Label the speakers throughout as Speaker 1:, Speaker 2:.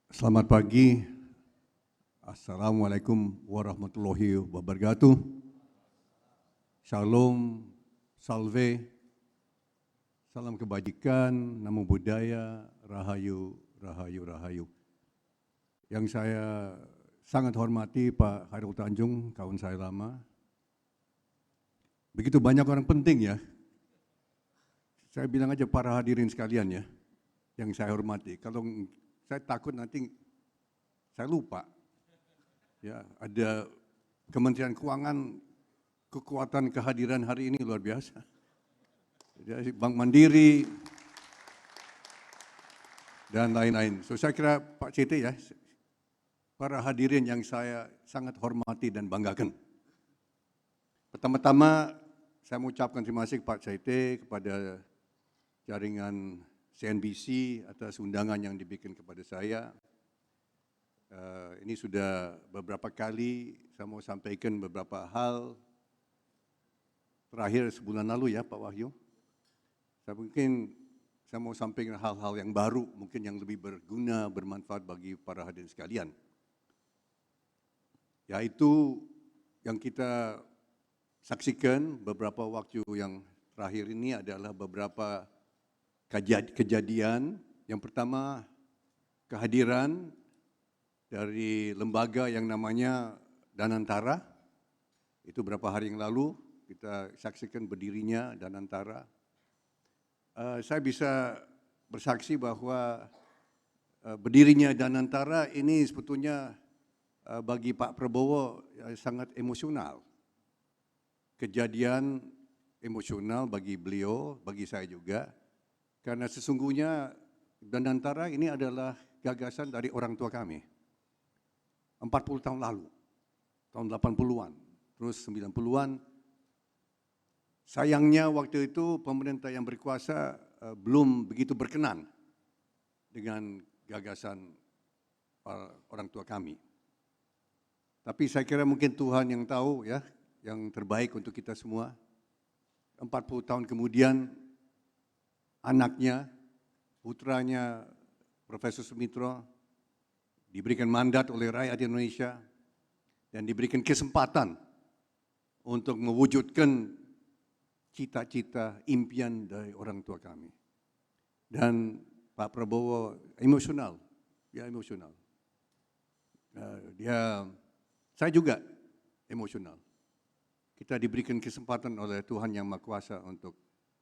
Speaker 1: Selamat pagi. Assalamualaikum warahmatullahi wabarakatuh. Shalom, salve, salam kebajikan, namo buddhaya, rahayu, rahayu, rahayu. Yang saya sangat hormati Pak Hairul Tanjung, kawan saya lama. Begitu banyak orang penting ya. Saya bilang aja para hadirin sekalian ya, yang saya hormati. Kalau saya takut nanti saya lupa. Ya, ada Kementerian Keuangan, kekuatan kehadiran hari ini luar biasa. Jadi Bank Mandiri dan lain-lain. So saya kira Pak CT ya, para hadirin yang saya sangat hormati dan banggakan. Pertama-tama saya mengucapkan terima kasih Pak CT kepada jaringan CNBC atas undangan yang dibikin kepada saya. Ini sudah beberapa kali saya mau sampaikan beberapa hal. Terakhir sebulan lalu ya Pak Wahyu. Saya mau sampaikan hal-hal yang baru, mungkin yang lebih berguna, bermanfaat bagi para hadirin sekalian. Yaitu yang kita saksikan beberapa waktu yang terakhir ini adalah beberapa kejadian. Yang pertama, kehadiran dari lembaga yang namanya Danantara. Itu beberapa hari yang lalu kita saksikan berdirinya Danantara. Saya bisa bersaksi bahwa berdirinya Danantara ini sebetulnya bagi Pak Prabowo sangat emosional. Kejadian emosional bagi beliau, bagi saya juga. Karena sesungguhnya Danantara ini adalah gagasan dari orang tua kami. 40 tahun lalu, tahun 80-an, terus 90-an. Sayangnya waktu itu pemerintah yang berkuasa belum begitu berkenan dengan gagasan orang tua kami. Tapi saya kira mungkin Tuhan yang tahu ya, yang terbaik untuk kita semua. 40 tahun kemudian anaknya, putranya Profesor Sumitro diberikan mandat oleh rakyat Indonesia dan diberikan kesempatan untuk mewujudkan cita-cita, impian dari orang tua kami. Dan Pak Prabowo emosional, dia emosional. Saya juga emosional. Kita diberikan kesempatan oleh Tuhan Yang Maha Kuasa untuk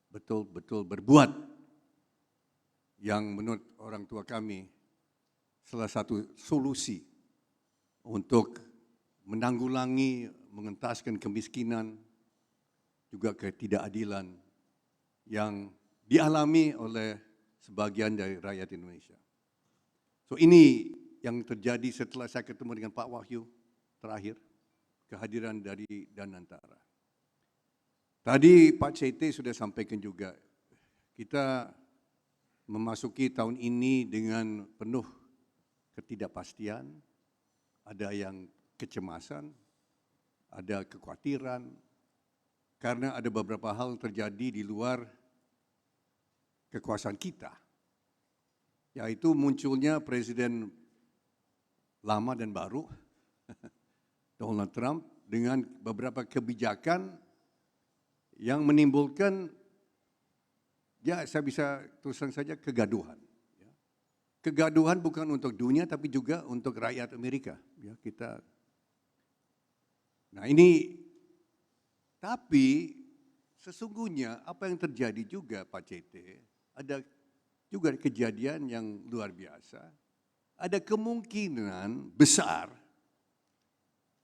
Speaker 1: betul-betul berbuat yang menurut orang tua kami salah satu solusi untuk menanggulangi, mengentaskan kemiskinan, juga ketidakadilan yang dialami oleh sebagian dari rakyat Indonesia. So ini yang terjadi setelah saya ketemu dengan Pak Wahyu terakhir, kehadiran dari Danantara. Tadi Pak CT sudah sampaikan juga, kita memasuki tahun ini dengan penuh ketidakpastian, ada yang kecemasan, ada kekhawatiran, karena ada beberapa hal terjadi di luar kekuasaan kita, yaitu munculnya presiden lama dan baru, Donald Trump, dengan beberapa kebijakan yang menimbulkan, ya saya bisa teruskan saja, kegaduhan. Kegaduhan bukan untuk dunia, tapi juga untuk rakyat Amerika. Ya, nah ini, tapi sesungguhnya apa yang terjadi juga Pak CT, ada juga kejadian yang luar biasa. Ada kemungkinan besar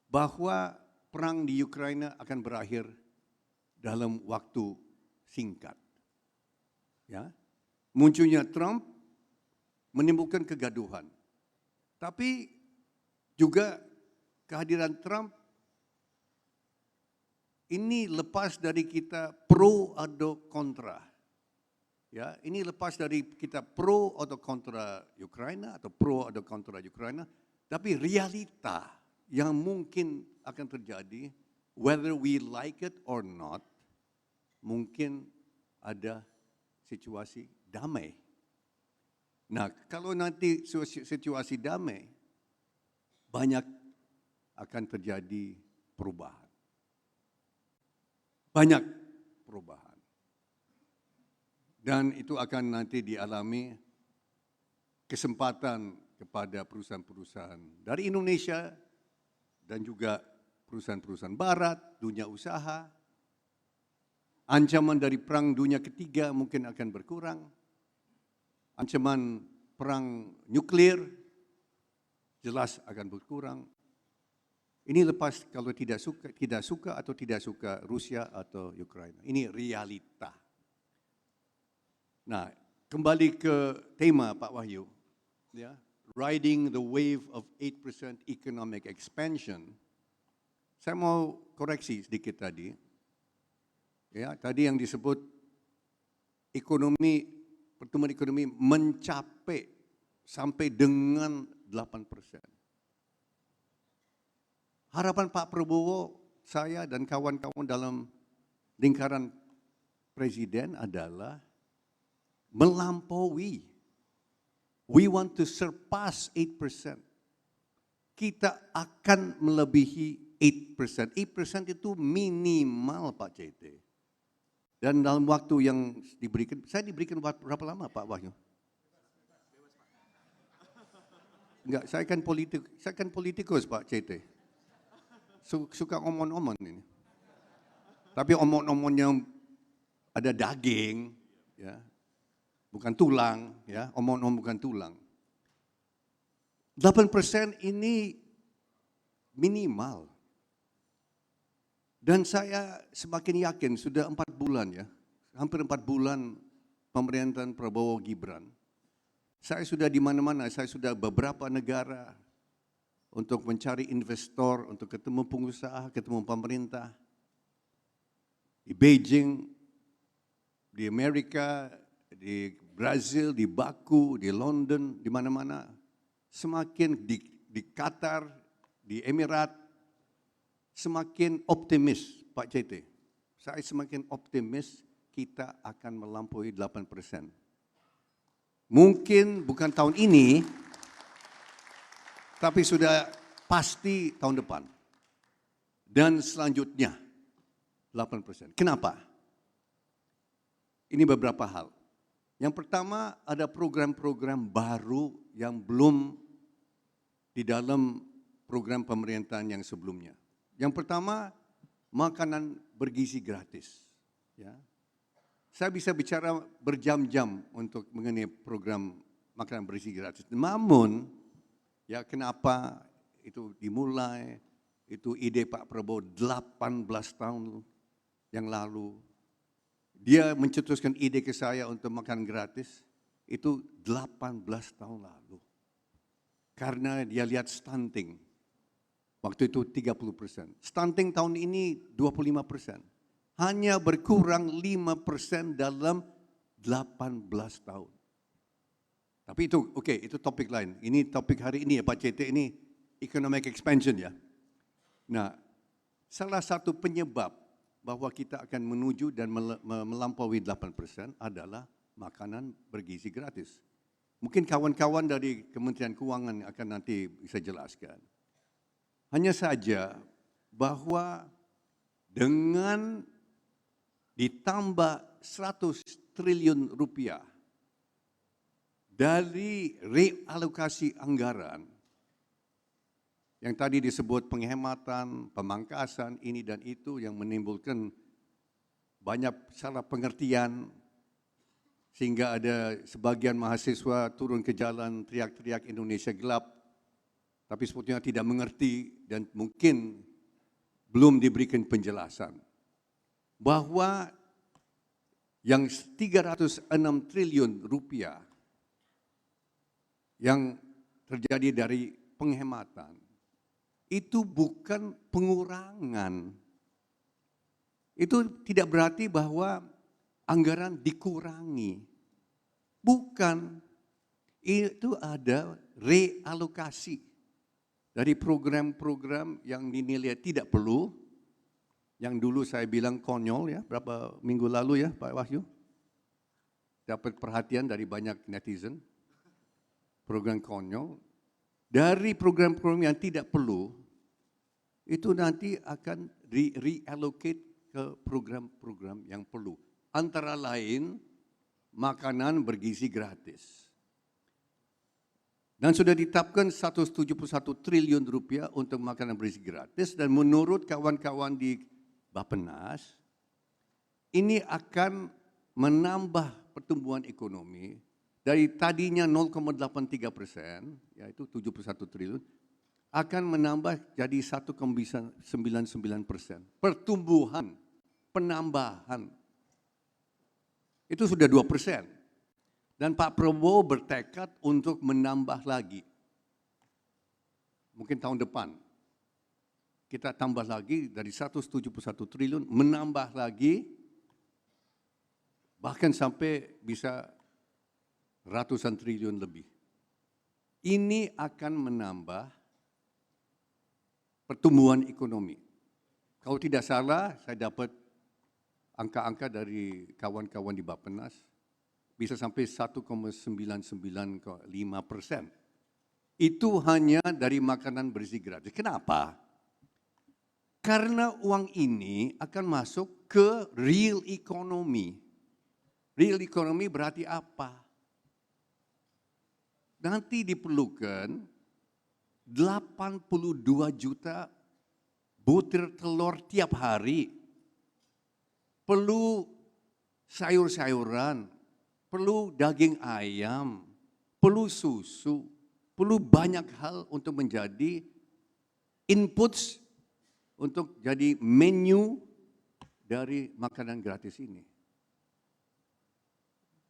Speaker 1: bahwa perang di Ukraina akan berakhir dalam waktu singkat. Ya, munculnya Trump menimbulkan kegaduhan. Tapi juga kehadiran Trump ini lepas dari kita pro atau kontra. Ya, ini lepas dari kita pro atau kontra Ukraina atau pro atau kontra Ukraina, tapi realita yang mungkin akan terjadi, whether we like it or not, mungkin ada situasi damai. Nah, kalau nanti situasi damai, banyak akan terjadi perubahan. Banyak perubahan. Dan itu akan nanti dialami kesempatan kepada perusahaan-perusahaan dari Indonesia dan juga perusahaan-perusahaan barat, dunia usaha. Ancaman dari perang dunia ketiga mungkin akan berkurang. Ancaman perang nuklir jelas akan berkurang. Ini lepas kalau tidak suka atau tidak suka Rusia atau Ukraina. Ini realita. Nah, kembali ke tema Pak Wahyu, ya, riding the wave of 8% economic expansion. Saya mau koreksi sedikit tadi. Ya, tadi yang disebut pertumbuhan ekonomi mencapai sampai dengan 8%. Harapan Pak Prabowo, saya dan kawan-kawan dalam lingkaran presiden adalah melampaui. We want to surpass 8%. Kita akan melebihi 8%. 8% itu minimal Pak CT. Dan dalam waktu yang diberikan, saya diberikan berapa lama Pak Wahyu? Enggak, saya kan politikus Pak CT. Suka omon-omon ini. Tapi omon-omonnya ada daging, ya, bukan tulang, ya, omon-omon bukan tulang. 8% ini minimal. Dan saya semakin yakin sudah 4 bulan ya, hampir 4 bulan pemerintahan Prabowo Gibran. Saya sudah di mana-mana, saya sudah beberapa negara untuk mencari investor, untuk ketemu pengusaha, ketemu pemerintah. Di Beijing, di Amerika, di Brazil, di Baku, di London, di mana-mana. Semakin di Qatar, di Emirat, semakin optimis Pak CT. Saya semakin optimis kita akan melampaui 8%. Mungkin bukan tahun ini, tapi sudah pasti tahun depan. Dan selanjutnya 8%. Kenapa? Ini beberapa hal. Yang pertama ada program-program baru yang belum di dalam program pemerintahan yang sebelumnya. Yang pertama, makanan bergizi gratis. Ya. Saya bisa bicara berjam-jam untuk mengenai program makanan bergizi gratis. Namun, ya kenapa itu dimulai, itu ide Pak Prabowo 18 tahun yang lalu. Dia mencetuskan ide ke saya untuk makan gratis, itu 18 tahun lalu. Karena dia lihat stunting. Waktu itu 30%. Stunting tahun ini 25%. Hanya berkurang 5% dalam 18 tahun. Tapi itu oke, itu topik lain. Ini topik hari ini ya Pak CT, ini economic expansion ya. Nah, salah satu penyebab bahwa kita akan menuju dan melampaui 8% adalah makanan bergizi gratis. Mungkin kawan-kawan dari Kementerian Keuangan akan nanti bisa jelaskan. Hanya saja bahwa dengan ditambah 100 triliun rupiah dari realokasi anggaran yang tadi disebut penghematan, pemangkasan ini dan itu yang menimbulkan banyak salah pengertian sehingga ada sebagian mahasiswa turun ke jalan teriak-teriak Indonesia gelap, tapi sepertinya tidak mengerti dan mungkin belum diberikan penjelasan bahwa yang 306 triliun rupiah yang terjadi dari penghematan itu bukan pengurangan. Itu tidak berarti bahwa anggaran dikurangi. Bukan. Itu ada realokasi dari program-program yang dinilai tidak perlu, yang dulu saya bilang konyol ya, berapa minggu lalu ya Pak Wahyu, dapat perhatian dari banyak netizen. program konyol, dari program-program yang tidak perlu, itu nanti akan reallocate ke program-program yang perlu. Antara lain, makanan bergizi gratis. Dan sudah ditetapkan 171 triliun rupiah untuk makanan bergizi gratis, dan menurut kawan-kawan di Bappenas, ini akan menambah pertumbuhan ekonomi dari tadinya 0,83%, yaitu 71 triliun, akan menambah jadi 1,99%. Pertumbuhan, penambahan, itu sudah 2%. Dan Pak Prabowo bertekad untuk menambah lagi. Mungkin tahun depan, kita tambah lagi dari 171 triliun, menambah lagi, bahkan sampai bisa ratusan triliun lebih. Ini akan menambah pertumbuhan ekonomi. Kalau tidak salah, saya dapat angka-angka dari kawan-kawan di Bappenas, bisa sampai 1,99,5%. Itu hanya dari makanan bergizi gratis. Kenapa? Karena uang ini akan masuk ke real economy. Real economy berarti apa? Nanti diperlukan 82 juta butir telur tiap hari. Perlu sayur-sayuran, perlu daging ayam, perlu susu, perlu banyak hal untuk menjadi inputs untuk jadi menu dari makanan gratis ini.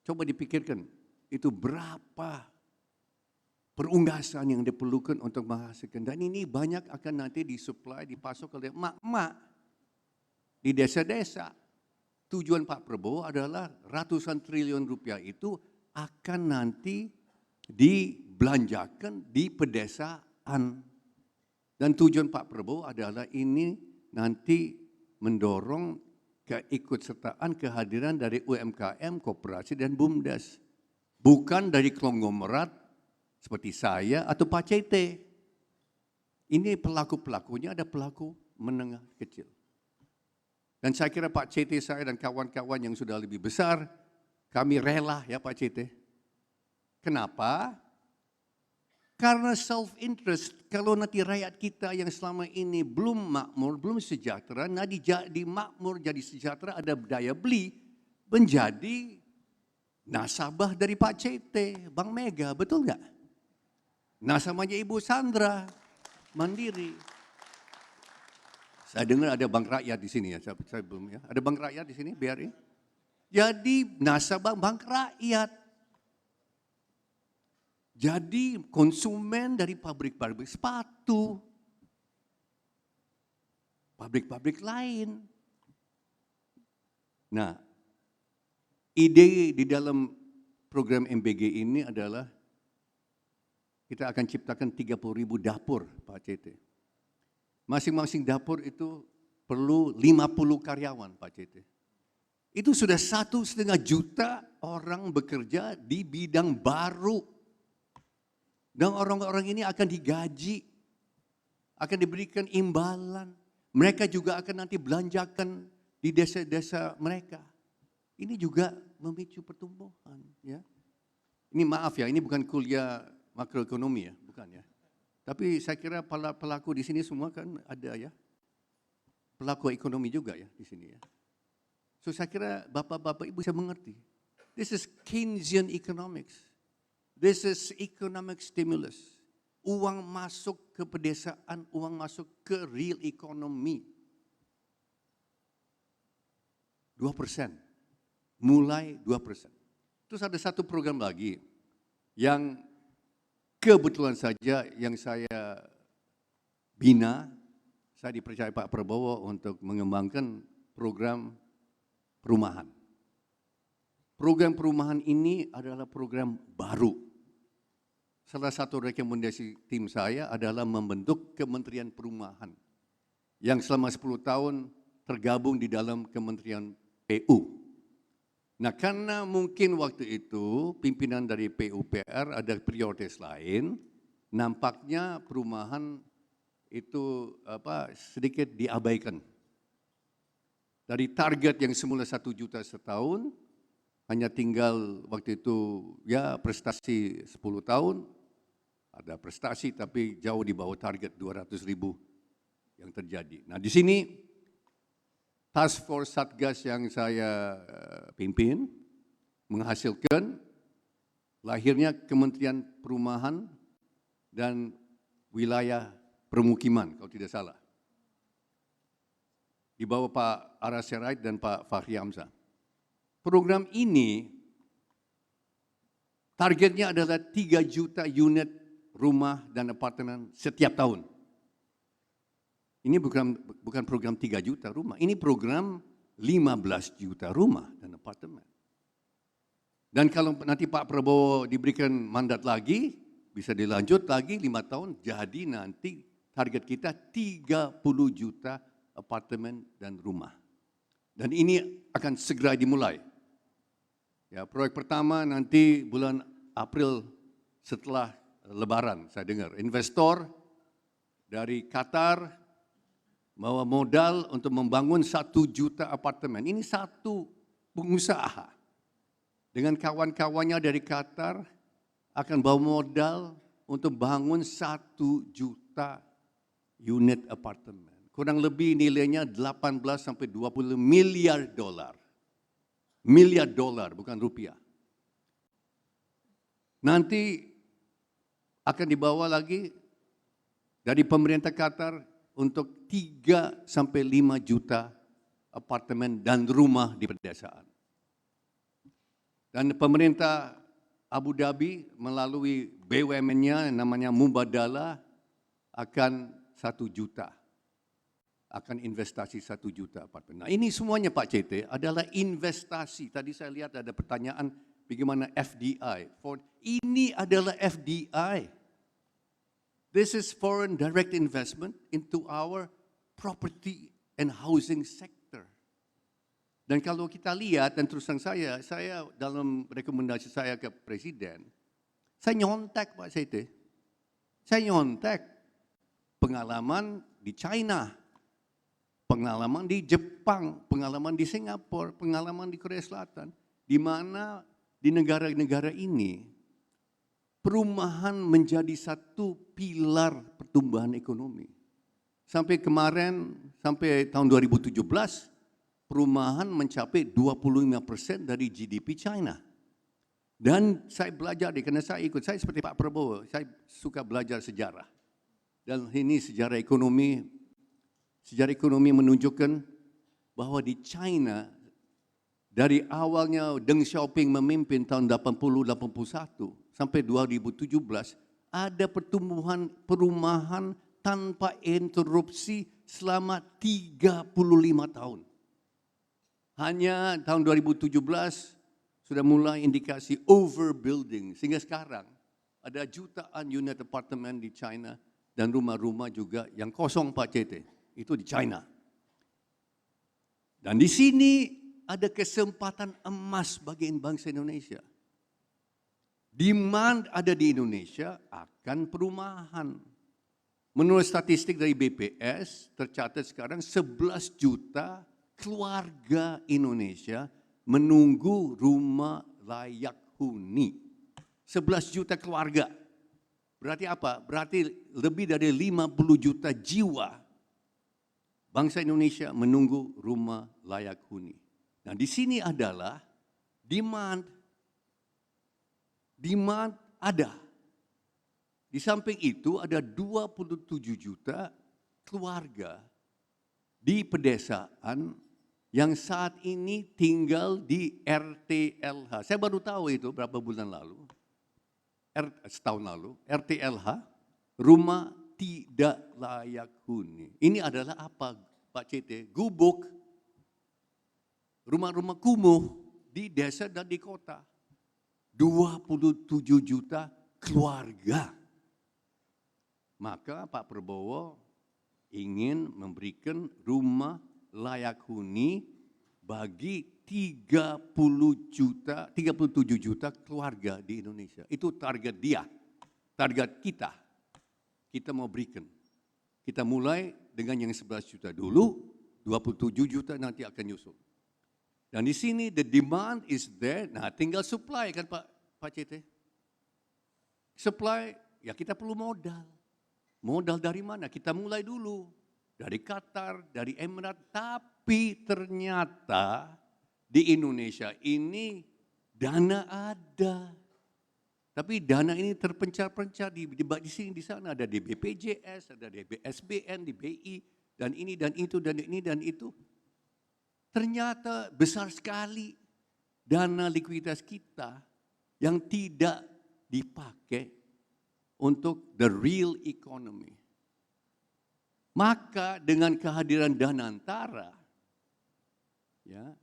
Speaker 1: Coba dipikirkan, itu berapa perunggasan yang diperlukan untuk menghasilkan. Dan ini banyak akan nanti disuplai, dipasok oleh emak-emak di desa-desa. Tujuan Pak Prabowo adalah ratusan triliun rupiah itu akan nanti dibelanjakan di pedesaan. Dan tujuan Pak Prabowo adalah ini nanti mendorong keikutsertaan kehadiran dari UMKM, koperasi dan BUMDes. Bukan dari konglomerat seperti saya atau Pak CT. Ini pelaku-pelakunya ada pelaku menengah kecil. Dan saya kira Pak CT saya dan kawan-kawan yang sudah lebih besar, kami rela ya Pak CT. Kenapa? Karena self-interest, kalau nanti rakyat kita yang selama ini belum makmur, belum sejahtera, nanti jadi makmur, jadi sejahtera, ada daya beli, menjadi nasabah dari Pak CT, Bank Mega, betul nggak? Nasabahnya Ibu Sandra, Mandiri. Saya dengar ada Bank Rakyat di sini ya, saya belum ya. Ada Bank Rakyat di sini, BRI? Jadi nasabah Bank Rakyat. Jadi konsumen dari pabrik-pabrik sepatu, pabrik-pabrik lain. Nah, ide di dalam program MBG ini adalah kita akan ciptakan 30.000 dapur, Pak CT. Masing-masing dapur itu perlu 50 karyawan, Pak CT. Itu sudah 1,5 juta orang bekerja di bidang baru. Dan orang-orang ini akan digaji, akan diberikan imbalan. Mereka juga akan nanti belanjakan di desa-desa mereka. Ini juga memicu pertumbuhan. Ya. Ini maaf ya, ini bukan kuliah makroekonomi ya, bukan ya. Tapi saya kira pelaku di sini semua kan ada ya, pelaku ekonomi juga ya di sini ya. So saya kira bapak-bapak ibu bisa mengerti. This is Keynesian economics. This is economic stimulus. Uang masuk ke pedesaan, uang masuk ke real economy. 2%. Mulai 2%. Terus ada satu program lagi yang kebetulan saja yang saya bina, saya dipercaya Pak Prabowo untuk mengembangkan program perumahan. Program perumahan ini adalah program baru. Salah satu rekomendasi tim saya adalah membentuk Kementerian Perumahan yang selama 10 tahun tergabung di dalam Kementerian PU. Nah, karena mungkin waktu itu pimpinan dari PUPR ada prioritas lain, nampaknya perumahan itu sedikit diabaikan. Dari target yang semula 1 juta setahun, hanya tinggal waktu itu ya prestasi 10 tahun, ada prestasi tapi jauh di bawah target 200.000 yang terjadi. Nah, di sini Task Force Satgas yang saya pimpin menghasilkan lahirnya Kementerian Perumahan dan Wilayah Permukiman, kalau tidak salah. Di bawah Pak Ara Serait dan Pak Fahri Hamzah. Program ini targetnya adalah 3 juta unit rumah dan apartemen setiap tahun. Ini bukan program 3 juta rumah, ini program 15 juta rumah dan apartemen. Dan kalau nanti Pak Prabowo diberikan mandat lagi, bisa dilanjut lagi 5 tahun, jadi nanti target kita 30 juta apartemen dan rumah. Dan ini akan segera dimulai. Ya, proyek pertama nanti bulan April setelah Lebaran, saya dengar. Investor dari Qatar bawa modal untuk membangun 1 juta apartemen. Ini satu pengusaha dengan kawan-kawannya dari Qatar akan bawa modal untuk bangun 1 juta unit apartemen. Kurang lebih nilainya 18 sampai 20 miliar dolar. Miliar dolar, bukan rupiah. Nanti akan dibawa lagi dari pemerintah Qatar untuk 3 sampai 5 juta apartemen dan rumah di pedesaan. Dan pemerintah Abu Dhabi melalui BUMN-nya namanya Mubadala akan 1 juta. Akan investasi 1 juta apartemen. Nah, ini semuanya Pak CT adalah investasi. Tadi saya lihat ada pertanyaan bagaimana FDI. Ini adalah FDI. This is foreign direct investment into our property and housing sector. Dan kalau kita lihat, dan terus terang saya dalam rekomendasi saya ke Presiden, saya nyontek Pak CT. Saya nyontek pengalaman di China, pengalaman di Jepang, pengalaman di Singapura, pengalaman di Korea Selatan, di mana di negara-negara ini perumahan menjadi satu pilar pertumbuhan ekonomi. Sampai kemarin, sampai tahun 2017, perumahan mencapai 25% dari GDP China. Dan saya belajar, karena saya seperti Pak Prabowo, saya suka belajar sejarah. Dan ini sejarah ekonomi menunjukkan bahwa di China, dari awalnya Deng Xiaoping memimpin tahun 80-81 sampai 2017, ada pertumbuhan perumahan tanpa interupsi selama 35 tahun. Hanya tahun 2017 sudah mulai indikasi overbuilding, sehingga sekarang ada jutaan unit apartemen di China dan rumah-rumah juga yang kosong Pak CT, itu di China. Dan di sini ada kesempatan emas bagi bangsa Indonesia. Demand ada di Indonesia akan perumahan. Menurut statistik dari BPS, tercatat sekarang 11 juta keluarga Indonesia menunggu rumah layak huni. 11 juta keluarga. Berarti apa? Berarti lebih dari 50 juta jiwa bangsa Indonesia menunggu rumah layak huni. Nah, di sini adalah demand ada. Di samping itu ada 27 juta keluarga di pedesaan yang saat ini tinggal di RTLH. Saya baru tahu itu berapa bulan lalu, setahun lalu, RTLH, rumah tidak layak huni. Ini adalah apa Pak CT? Gubuk, rumah-rumah kumuh di desa dan di kota. 27 juta keluarga. Maka Pak Prabowo ingin memberikan rumah layak huni bagi 37 juta keluarga di Indonesia. Itu target dia, target kita. Kita mau berikan. Kita mulai dengan yang 11 juta dulu, 27 juta nanti akan nyusul. Dan di sini the demand is there, nah tinggal supply kan Pak CT. Supply, ya kita perlu modal. Modal dari mana? Kita mulai dulu. Dari Qatar, dari Emirat, tapi ternyata di Indonesia ini dana ada. Tapi dana ini terpencar-pencar di sini, di sana. Ada di BPJS, ada di SBN, di BI, dan ini, dan itu, dan ini, dan itu. Ternyata besar sekali dana likuiditas kita yang tidak dipakai untuk the real economy. Maka dengan kehadiran Danantara, ya,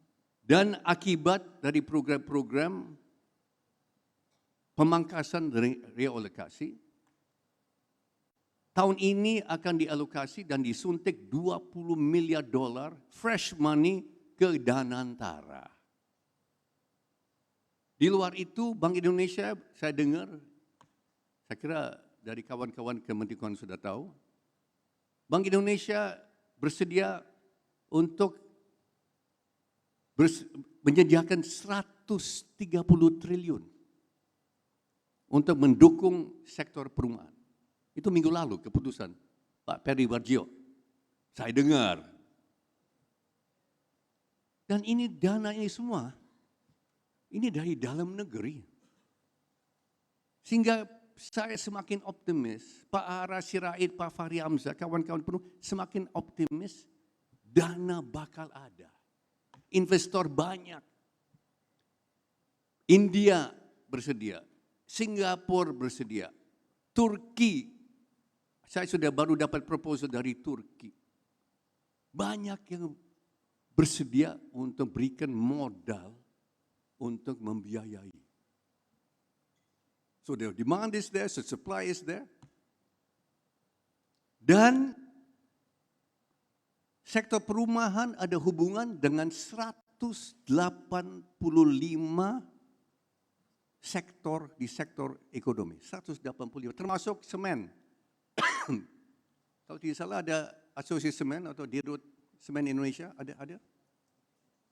Speaker 1: dan akibat dari program-program pemangkasan realokasi, tahun ini akan dialokasi dan disuntik $20 miliar fresh money ke Danantara. Di luar itu, Bank Indonesia, saya dengar, saya kira dari kawan-kawan Kementerian Keuangan sudah tahu, Bank Indonesia bersedia untuk menyediakan 130 triliun untuk mendukung sektor perumahan. Itu minggu lalu keputusan Pak Peri Warjio. Saya dengar. Dan ini dana ini semua, ini dari dalam negeri. Sehingga saya semakin optimis, Pak Ara Sirait, Pak Fahri Hamzah, kawan-kawan penuh semakin optimis, dana bakal ada. Investor banyak. India bersedia, Singapura bersedia, Turki, saya sudah baru dapat proposal dari Turki. Banyak yang bersedia untuk berikan modal untuk membiayai. So the demand is there, the supply is there. Dan sektor perumahan ada hubungan dengan 185 sektor di sektor ekonomi. 185, termasuk semen. Kalau tidak salah ada Asosiasi Semen atau Dirut Semen Indonesia, ada?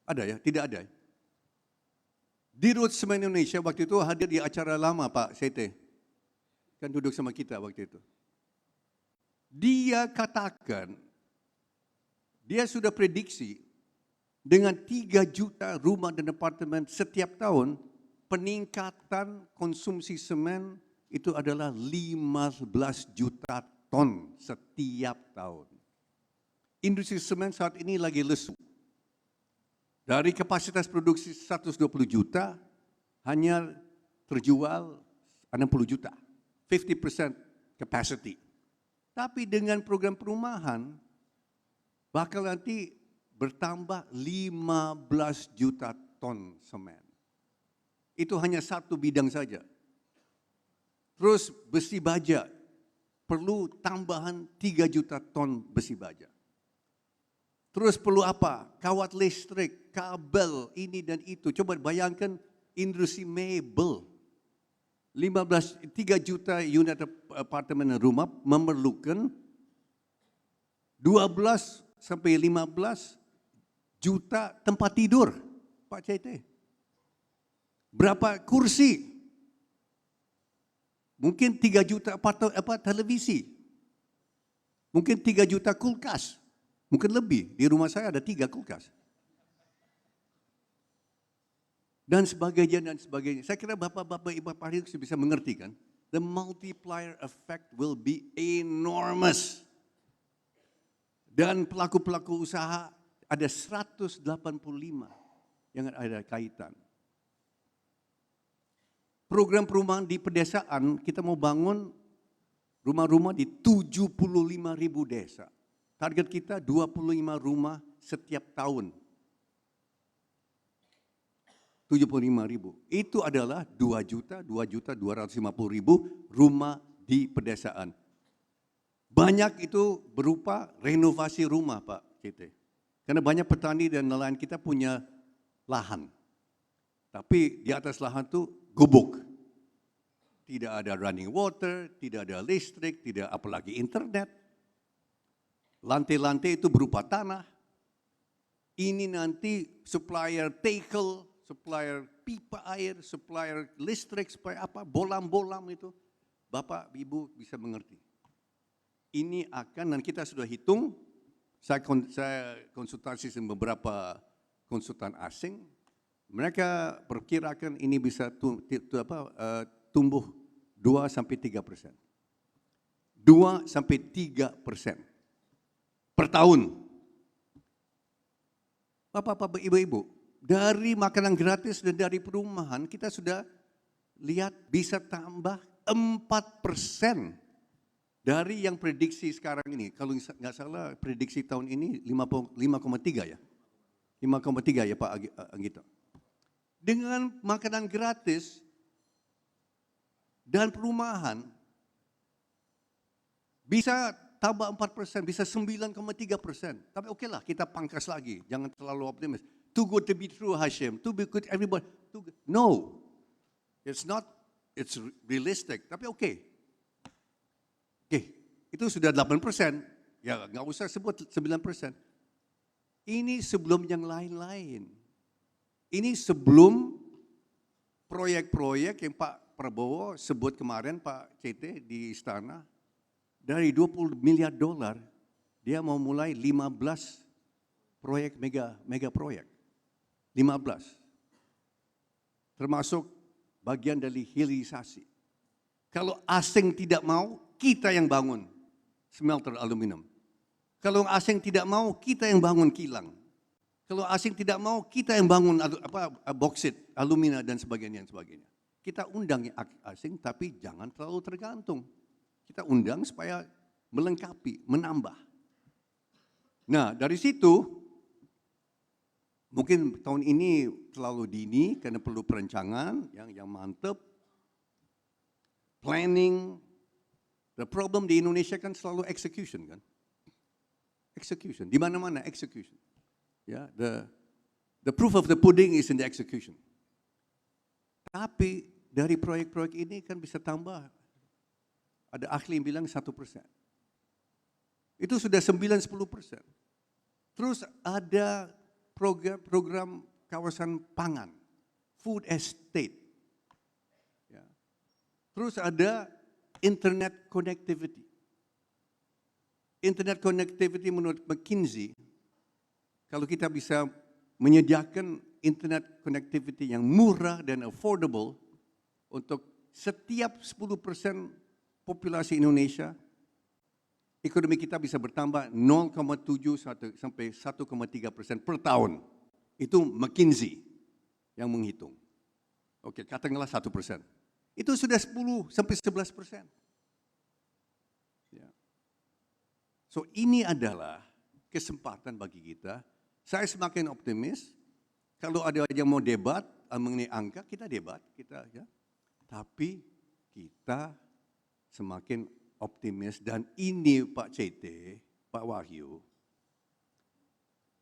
Speaker 1: Ada ya? Tidak ada. Dirut Semen Indonesia waktu itu hadir di acara lama Pak Sete. Kan duduk sama kita waktu itu. Dia katakan, dia sudah prediksi dengan 3 juta rumah dan apartemen setiap tahun, peningkatan konsumsi semen itu adalah 15 juta ton setiap tahun. Industri semen saat ini lagi lesu. Dari kapasitas produksi 120 juta, hanya terjual 60 juta. 50% capacity. Tapi dengan program perumahan, bakal nanti bertambah 15 juta ton semen. Itu hanya satu bidang saja. Terus besi baja, perlu tambahan 3 juta ton besi baja. Terus perlu apa? Kawat listrik, kabel, ini dan itu. Coba bayangkan industri mebel. 3 juta unit apartemen dan rumah memerlukan 12 sampai 15 juta tempat tidur. Pak CT. Berapa kursi? Mungkin 3 juta televisi. Mungkin 3 juta kulkas. Mungkin lebih, di rumah saya ada 3 kulkas. Dan sebagainya, dan sebagainya. Saya kira bapak-bapak, ibu-bapak hari bisa mengerti kan. The multiplier effect will be enormous. Dan pelaku-pelaku usaha ada 185 yang ada kaitan. Program perumahan di pedesaan, kita mau bangun rumah-rumah di 75.000 desa. Target kita 25 rumah setiap tahun. 75.000. Itu adalah 2.250.000 rumah di pedesaan. Banyak itu berupa renovasi rumah Pak CT. Karena banyak petani dan nelayan kita punya lahan. Tapi di atas lahan itu gubuk. Tidak ada running water, tidak ada listrik, tidak apalagi internet. Lantai-lantai itu berupa tanah. Ini nanti supplier tackle, supplier pipa air, supplier listrik, supplier apa, bolam-bolam itu. Bapak, Ibu bisa mengerti. Ini akan, dan kita sudah hitung, saya konsultasi dengan beberapa konsultan asing, mereka perkirakan ini bisa tumbuh 2-3%. 2-3% per tahun. Bapak-bapak, ibu-ibu, dari makanan gratis dan dari perumahan kita sudah lihat bisa tambah 4% dari yang prediksi sekarang ini. Kalau nggak salah prediksi tahun ini 5,3 ya. 5,3 ya Pak Anggito. Dengan makanan gratis dan perumahan bisa tambah 4%, bisa 9,3%. Tapi oke lah, kita pangkas lagi. Jangan terlalu optimis. Too good to be true, Hashim. Too good everybody. No, it's not. It's realistic. Tapi oke. Oke, itu sudah 8%. Ya nggak usah sebut 9%. Ini sebelum yang lain-lain. Ini sebelum proyek-proyek yang Pak Prabowo sebut kemarin, Pak CT di Istana, dari 20 miliar dolar, dia mau mulai 15 proyek mega proyek. 15. Termasuk bagian dari hilirisasi. Kalau asing tidak mau, kita yang bangun smelter aluminium. Kalau asing tidak mau, kita yang bangun kilang. Kalau asing tidak mau, kita yang bangun boksit, alumina dan sebagainya. Kita undang asing, tapi jangan terlalu tergantung. Kita undang supaya melengkapi, menambah. Nah, dari situ, mungkin tahun ini terlalu dini karena perlu perencanaan yang mantap, planning. The problem di Indonesia kan selalu execution kan. Execution, di mana-mana execution. Ya, the proof of the pudding is in the execution. Tapi dari proyek-proyek ini kan bisa tambah. Ada ahli yang bilang 1%. Itu sudah 9-10%. Terus ada program kawasan pangan, food estate. Ya. Terus ada internet connectivity. Internet connectivity menurut McKinsey, kalau kita bisa menyediakan internet connectivity yang murah dan affordable untuk setiap 10% populasi Indonesia, ekonomi kita bisa bertambah 0,7 sampai 1,3% per tahun. Itu McKinsey yang menghitung. Oke, katakanlah 1%. Itu sudah 10 sampai 11%. Ya. So ini adalah kesempatan bagi kita. Saya semakin optimis. Kalau ada yang mau debat mengenai angka, kita debat, ya. Tapi kita semakin optimis dan ini Pak CT, Pak Wahyu,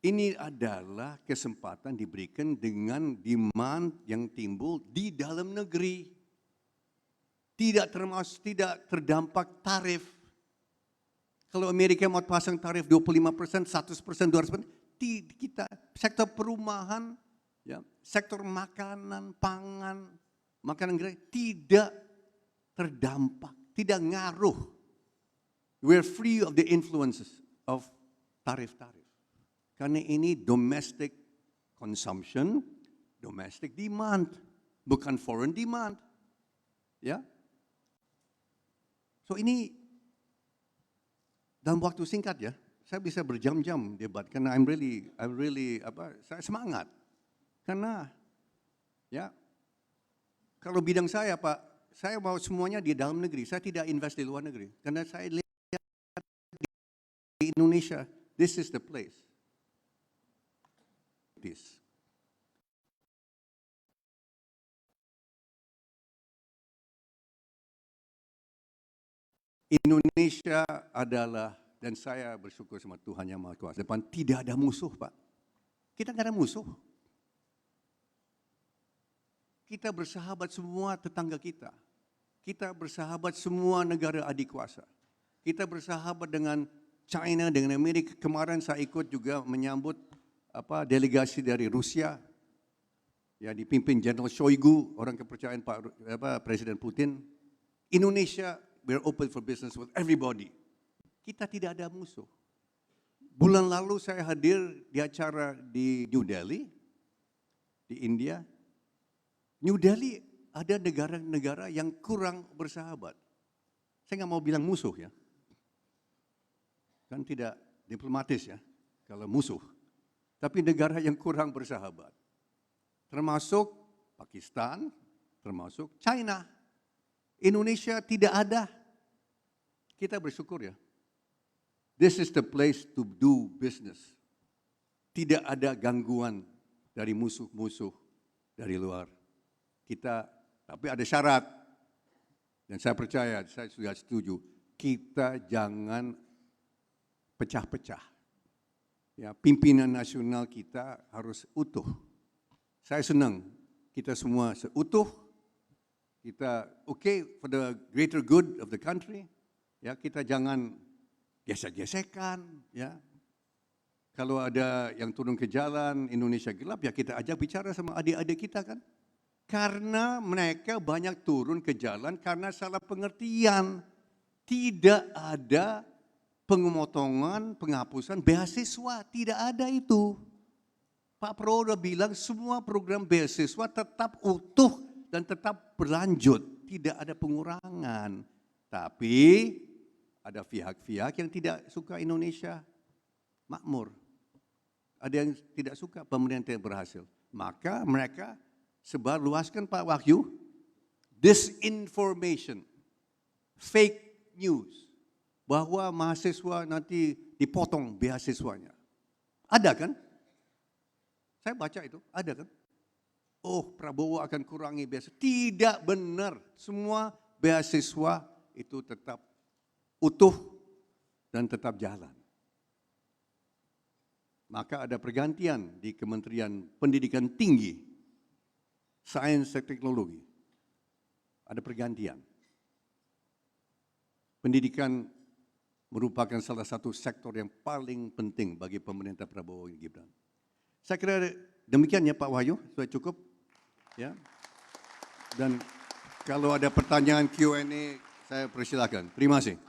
Speaker 1: ini adalah kesempatan diberikan dengan demand yang timbul di dalam negeri. Tidak terdampak tarif. Kalau Amerika mau pasang tarif 25%, 100%, 200%, kita sektor perumahan, ya, sektor makanan, pangan, makanan gerai tidak terdampak, tidak ngaruh. We're free of the influences of tarif-tarif. Karena ini domestic consumption, domestic demand, bukan foreign demand. Ya. So ini dalam waktu singkat ya, saya bisa berjam-jam debat karena saya semangat. Karena ya kalau bidang saya Pak, saya mau semuanya di dalam negeri, saya tidak invest di luar negeri. Karena saya lihat di Indonesia, this is the place. This. Indonesia adalah, dan saya bersyukur sama Tuhan Yang Maha Kuasa, depan tidak ada musuh Pak. Kita nggak ada musuh. kita bersahabat semua tetangga kita. Kita bersahabat semua negara adik kuasa. Kita bersahabat dengan China, dengan Amerika. Kemarin saya ikut juga menyambut delegasi dari Rusia yang dipimpin General Shoigu, orang kepercayaan Presiden Putin. Indonesia, we're open for business with everybody. Kita tidak ada musuh. Bulan lalu saya hadir di acara di New Delhi, di India. New Delhi ada negara-negara yang kurang bersahabat. Saya nggak mau bilang musuh ya. Kan tidak diplomatis ya, kalau musuh. Tapi negara yang kurang bersahabat. Termasuk Pakistan, termasuk China. Indonesia tidak ada. Kita bersyukur ya. This is the place to do business. Tidak ada gangguan dari musuh-musuh dari luar. Tapi ada syarat. Dan saya percaya, saya sudah setuju. Kita jangan pecah-pecah. Ya, pimpinan nasional kita harus utuh. Saya senang kita semua seutuh. Kita for the greater good of the country. Ya, kita jangan gesek-gesekan, ya. Kalau ada yang turun ke jalan Indonesia gelap, ya kita ajak bicara sama adik-adik kita kan. Karena mereka banyak turun ke jalan karena salah pengertian. Tidak ada pengemotongan, penghapusan beasiswa, tidak ada itu. Pak Prabowo sudah bilang semua program beasiswa tetap utuh dan tetap berlanjut, tidak ada pengurangan. Tapi ada pihak-pihak yang tidak suka Indonesia makmur. Ada yang tidak suka pemerintah yang berhasil. Maka mereka sebarluaskan Pak Wahyu, disinformation, fake news, bahwa mahasiswa nanti dipotong beasiswanya. Ada kan? Saya baca itu, ada kan? Oh, Prabowo akan kurangi beasiswa. Tidak benar, semua beasiswa itu tetap utuh dan tetap jalan. Maka ada pergantian di Kementerian Pendidikan Tinggi, Sains dan Teknologi. Ada pergantian. Pendidikan merupakan salah satu sektor yang paling penting bagi pemerintah Prabowo Gibran. Saya kira demikian ya Pak Wahyu, sudah cukup. Ya. Dan kalau ada pertanyaan Q&A, saya persilakan. Terima kasih.